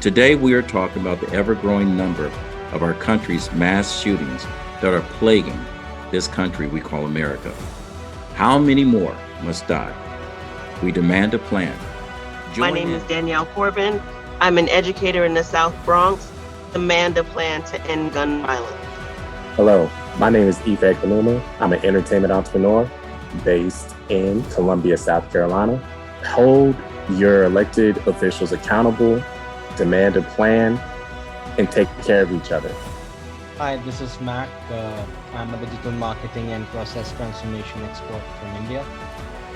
Today, we are talking about the ever-growing number of our country's mass shootings that are plaguing this country we call America. How many more must die? We demand a plan. My name is Danielle Corbin. I'm an educator in the South Bronx. Demand a plan to end gun violence. Hello, my name is Ife Kaluma. I'm an entertainment entrepreneur based in Columbia, South Carolina. Hold your elected officials accountable, demand a plan, and take care of each other. Hi, this is Mac. I'm a digital marketing and process transformation expert from India.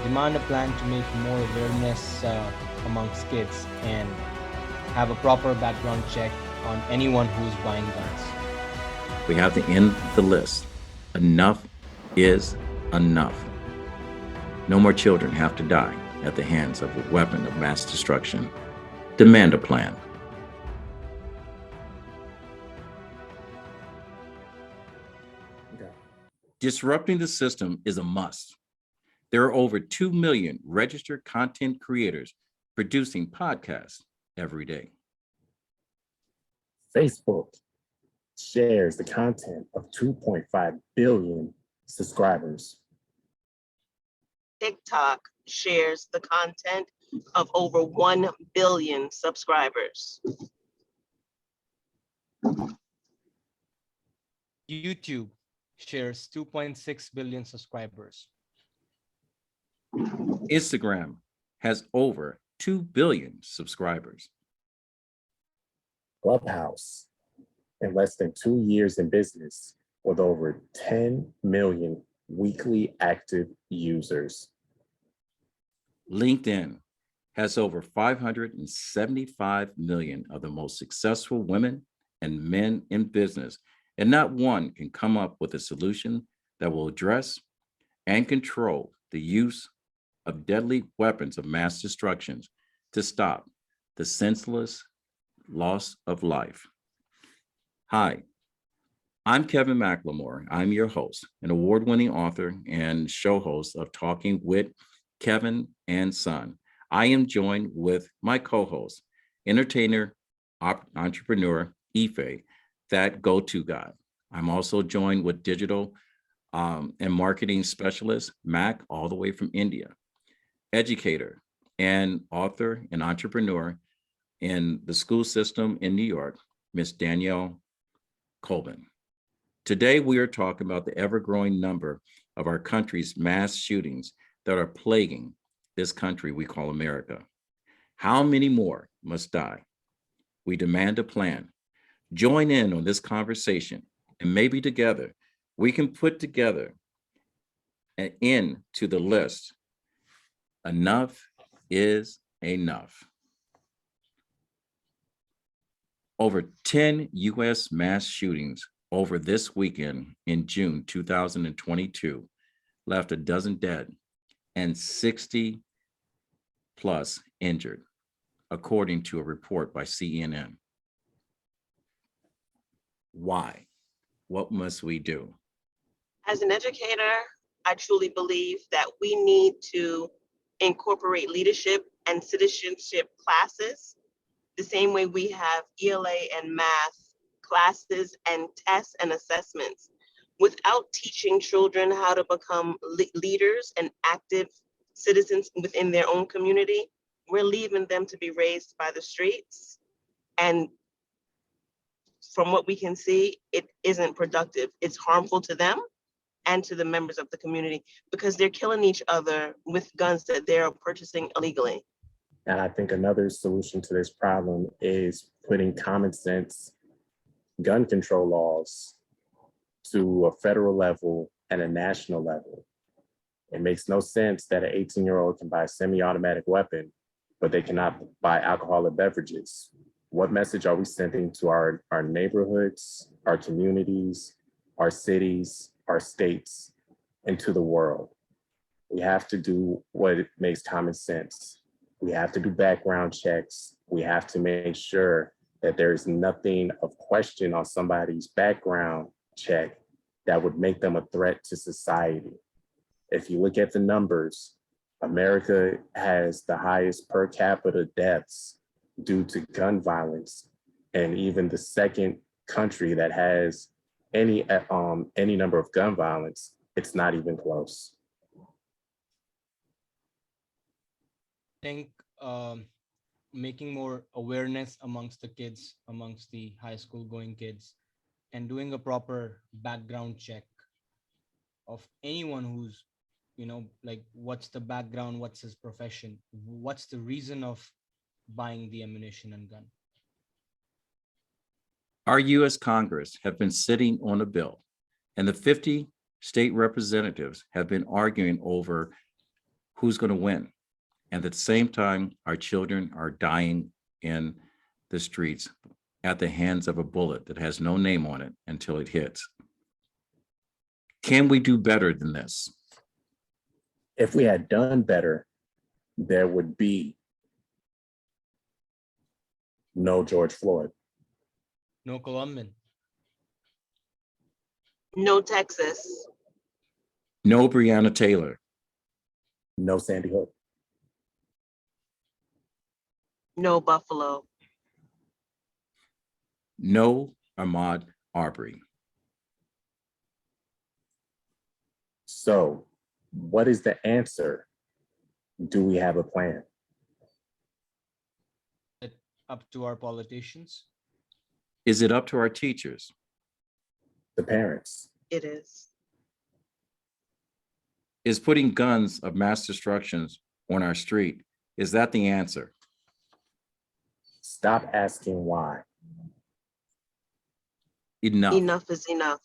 Demand a plan to make more awareness amongst kids and have a proper background check on anyone who's buying guns. We have to end the list. Enough is enough. No more children have to die at the hands of a weapon of mass destruction. Demand a plan. Disrupting the system is a must. There are over 2 million registered content creators producing podcasts every day. Facebook shares the content of 2.5 billion subscribers. TikTok shares the content of over 1 billion subscribers. YouTube shares 2.6 billion subscribers. Instagram has over 2 billion subscribers. Clubhouse, in less than 2 years in business, with over 10 million weekly active users. LinkedIn has over 575 million of the most successful women and men in business, and not one can come up with a solution that will address and control the use of deadly weapons of mass destruction to stop the senseless loss of life. Hi, I'm Kevin McLemore. I'm your host, an award-winning author and show host of Talking with Kevin and Son. I am joined with my co-host, entertainer, entrepreneur, Ife, that go-to guy. I'm also joined with digital and marketing specialist, Mac, all the way from India, educator and author and entrepreneur in the school system in New York, Miss Danielle Colvin. Today, we are talking about the ever-growing number of our country's mass shootings that are plaguing this country we call America. How many more must die? We demand a plan. Join in on this conversation, and maybe together we can put together an end to the list. Enough is enough. Over 10 U.S. mass shootings over this weekend in June 2022 left a dozen dead and 60 plus injured, according to a report by CNN. Why? What must we do? As an educator, I truly believe that we need to incorporate leadership and citizenship classes the same way we have ELA and math classes and tests and assessments. Without teaching children how to become leaders and active citizens within their own community, we're leaving them to be raised by the streets. And from what we can see, it isn't productive. It's harmful to them and to the members of the community because they're killing each other with guns that they're purchasing illegally. And I think another solution to this problem is putting common sense gun control laws to a federal level and a national level. It makes no sense that an 18-year-old can buy a semi-automatic weapon, but they cannot buy alcoholic beverages. What message are we sending to our neighborhoods, our communities, our cities, our states, and to the world? We have to do what makes common sense. We have to do background checks. We have to make sure that there's nothing of question on somebody's background check that would make them a threat to society. If you look at the numbers, America has the highest per capita deaths due to gun violence, and even the second country that has any number of gun violence, it's not even close. I think making more awareness amongst the kids, amongst the high school going kids, and doing a proper background check of anyone who's, like, what's the background, what's his profession, what's the reason of buying the ammunition and gun. Our U.S. Congress have been sitting on a bill, and the 50 state representatives have been arguing over who's going to win. And at the same time, our children are dying in the streets at the hands of a bullet that has no name on it until it hits. Can we do better than this? If we had done better, there would be no George Floyd. No Colombian. No Texas. No Breonna Taylor. No Sandy Hook. No Buffalo. No Ahmaud Arbery. So what is the answer? Do we have a plan? It up to our politicians. Is it up to our teachers? The parents? It is. Is putting guns of mass destruction on our street, is that the answer? Stop asking why. Enough. Enough is enough.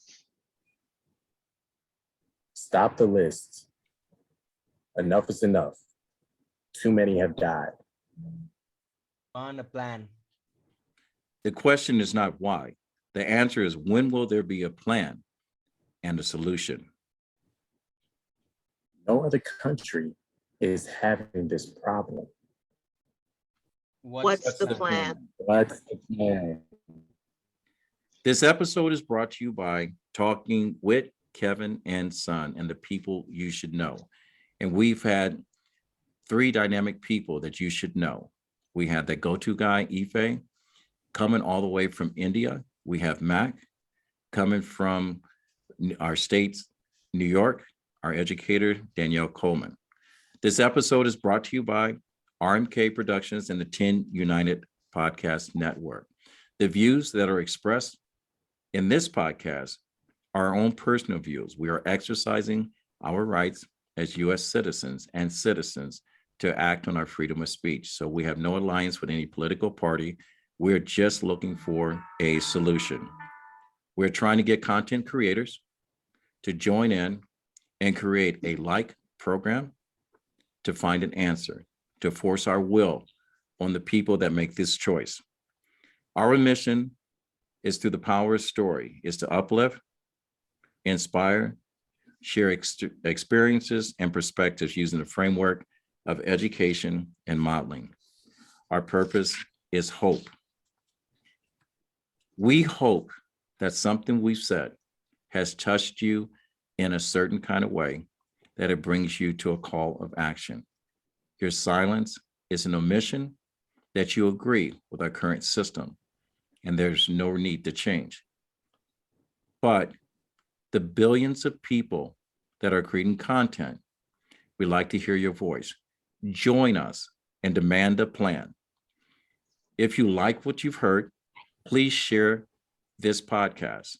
Stop the list. Enough is enough. Too many have died. On a plan. The question is not why. The answer is, when will there be a plan and a solution? No other country is having this problem. What's the plan? What's the plan? This episode is brought to you by Talking with Kevin and Son and the people you should know. And we've had 3 dynamic people that you should know. We had the go-to guy, Ife, coming all the way from India. We have Mac coming from our states, New York, our educator, Danielle Coleman. This episode is brought to you by RMK Productions and the 10 United Podcast Network. The views that are expressed in this podcast are our own personal views. We are exercising our rights as U.S. citizens and citizens to act on our freedom of speech. So we have no alliance with any political party. We're just looking for a solution. We're trying to get content creators to join in and create a like program to find an answer, to force our will on the people that make this choice. Our mission is, through the power of story, is to uplift, inspire, share experiences and perspectives using the framework of education and modeling. Our purpose is hope. We hope that something we've said has touched you in a certain kind of way, that it brings you to a call of action. Your silence is an omission that you agree with our current system, and there's no need to change. But the billions of people that are creating content, we'd like to hear your voice. Join us and demand a plan. If you like what you've heard, please share this podcast.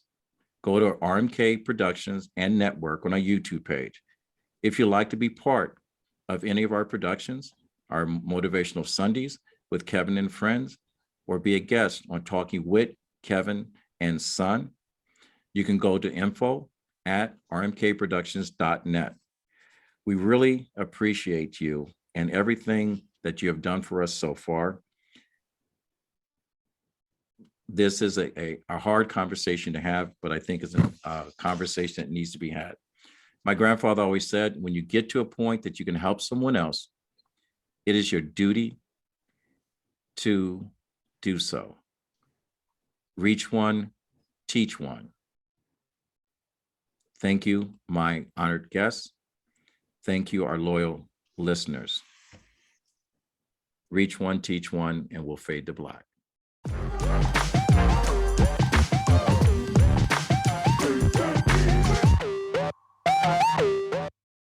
Go to RMK Productions and Network on our YouTube page. If you'd like to be part of any of our productions, our Motivational Sundays with Kevin and Friends, or be a guest on Talking with Kevin and Son, you can go to info@rmkproductions.net. We really appreciate you and everything that you have done for us so far. This is a hard conversation to have, but I think it's a conversation that needs to be had. My grandfather always said, when you get to a point that you can help someone else, it is your duty to do so. Reach one, teach one. Thank you, my honored guests. Thank you, our loyal listeners. Reach one, teach one, and we'll fade to black.